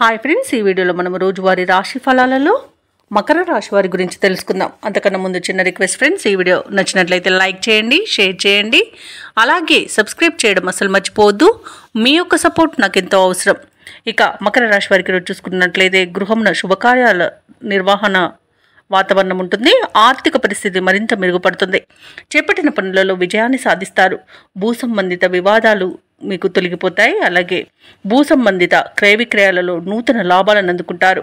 Hi friends, ఈ వీడియోలో మనం రోజువారీ రాశి ఫలాలలో మకర రాశి వారి గురించి తెలుసుకుందాం. అంతకన్నా ముందు చిన్న రిక్వెస్ట్ ఫ్రెండ్స్, ఈ వీడియో నచ్చినట్లయితే లైక్ చేయండి, షేర్ చేయండి, అలాగే సబ్స్క్రైబ్ చేయడం అసలు మర్చిపోవద్దు. మీ యొక్క సపోర్ట్ నాకు ఎంతో అవసరం. ఇక మకర రాశి వారికి రోజు చూసుకున్నట్లయితే గృహంలో శుభకార్యాల నిర్వహణ వాతావరణం ఉంటుంది. ఆర్థిక పరిస్థితి మరింత మెరుగుపడుతుంది. చేపట్టిన పనులలో విజయాన్ని సాధిస్తారు. భూ సంబంధిత వివాదాలు మీకు తొలగిపోతాయి. అలాగే భూ సంబంధిత క్రయ విక్రయాలలో నూతన లాభాలను అందుకుంటారు.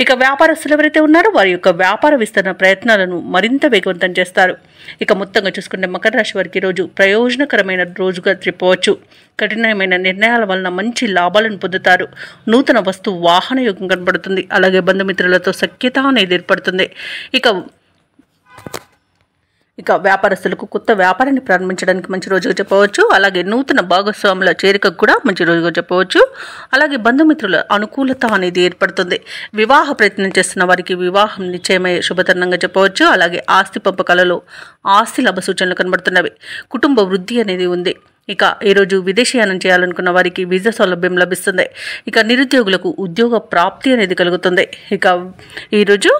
ఇక వ్యాపారస్తులు ఎవరైతే ఉన్నారో వారి యొక్క వ్యాపార విస్తరణ ప్రయత్నాలను మరింత వేగవంతం చేస్తారు. ఇక మొత్తంగా చూసుకుంటే మకర రాశి వారికి రోజు ప్రయోజనకరమైన రోజుగా చెప్పవచ్చు. కఠినమైన నిర్ణయాల వలన మంచి లాభాలను పొందుతారు. నూతన వస్తు వాహన యోగం కనబడుతుంది. అలాగే బంధుమిత్రులతో సఖ్యత అనేది ఏర్పడుతుంది. ఇక వ్యాపారస్తులకు కొత్త వ్యాపారాన్ని ప్రారంభించడానికి మంచి రోజుగా చెప్పవచ్చు. అలాగే నూతన భాగస్వాముల చేరికకు కూడా మంచి రోజుగా చెప్పవచ్చు. అలాగే బంధుమిత్రుల అనుకూలత అనేది ఏర్పడుతుంది. వివాహ ప్రయత్నం చేస్తున్న వారికి వివాహం నిశ్చయమయ్యే శుభతరుణంగా చెప్పవచ్చు. అలాగే ఆస్తి పంపకాలలో ఆస్తి లాభ సూచనలు కనబడుతున్నవి. కుటుంబ వృద్ధి అనేది ఉంది. ఇక ఈరోజు విదేశీయానం చేయాలనుకున్న వారికి వీసా సౌలభ్యం లభిస్తుంది. ఇక నిరుద్యోగులకు ఉద్యోగ ప్రాప్తి అనేది కలుగుతుంది. ఇక ఈరోజు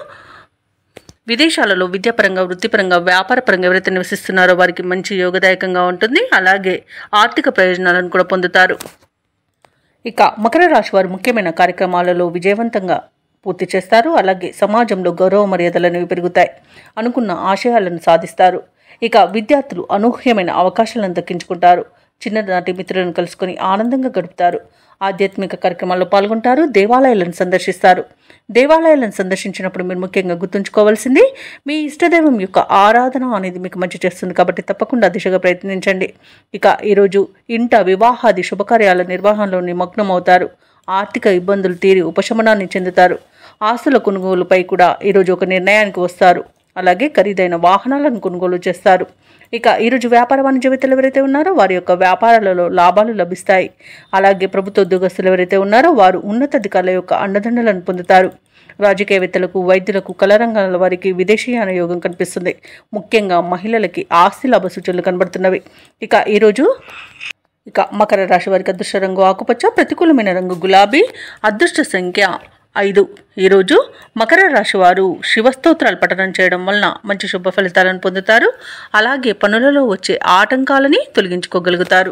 విదేశాలలో విద్యాపరంగా, వృత్తిపరంగా, వ్యాపారపరంగా ఎవరైతే నివసిస్తున్నారో వారికి మంచి యోగదాయకంగా ఉంటుంది. అలాగే ఆర్థిక ప్రయోజనాలను కూడా పొందుతారు. ఇక మకర రాశి వారు ముఖ్యమైన కార్యక్రమాలలో విజయవంతంగా పూర్తి చేస్తారు. అలాగే సమాజంలో గౌరవ మర్యాదలు అనేవి పెరుగుతాయి. అనుకున్న ఆశయాలను సాధిస్తారు. ఇక విద్యార్థులు అనూహ్యమైన అవకాశాలను దక్కించుకుంటారు. చిన్ననాటి మిత్రులను కలుసుకొని ఆనందంగా గడుపుతారు. ఆధ్యాత్మిక కార్యక్రమాల్లో పాల్గొంటారు. దేవాలయాలను సందర్శిస్తారు. దేవాలయాలను సందర్శించినప్పుడు మీరు ముఖ్యంగా గుర్తుంచుకోవాల్సింది మీ ఇష్టదైవం యొక్క ఆరాధన అనేది మీకు మంచి చేస్తుంది. కాబట్టి తప్పకుండా దిశగా ప్రయత్నించండి. ఇక ఈరోజు ఇంట వివాహాది శుభకార్యాల నిర్వహణలో నిమగ్నం అవుతారు. ఆర్థిక ఇబ్బందులు తీరి ఉపశమనాన్ని చెందుతారు. ఆస్తుల కొనుగోలుపై కూడా ఈరోజు ఒక నిర్ణయానికి వస్తారు. అలాగే ఖరీదైన వాహనాలను కొనుగోలు చేస్తారు. ఇక ఈరోజు వ్యాపార వాణిజ్యవేత్తలు ఎవరైతే ఉన్నారో వారి యొక్క వ్యాపారాలలో లాభాలు లభిస్తాయి. అలాగే ప్రభుత్వ ఉద్యోగస్తులు ఎవరైతే ఉన్నారో వారు ఉన్నతాధికారుల యొక్క అండదండలను పొందుతారు. రాజకీయవేత్తలకు, వైద్యులకు, కళారంగాల వారికి విదేశీయాన యోగం కనిపిస్తుంది. ముఖ్యంగా మహిళలకి ఆస్తి లాభ సూచనలు కనబడుతున్నవి. ఇక మకర రాశి వారికి అదృష్ట రంగు ఆకుపచ్చ, ప్రతికూలమైన రంగు గులాబీ, అదృష్ట సంఖ్య 5. ఈరోజు మకర రాశి వారు శివస్తోత్రాలు పఠనం చేయడం వలన మంచి శుభ ఫలితాలను పొందుతారు. అలాగే పనులలో వచ్చే ఆటంకాలని తొలగించుకోగలుగుతారు.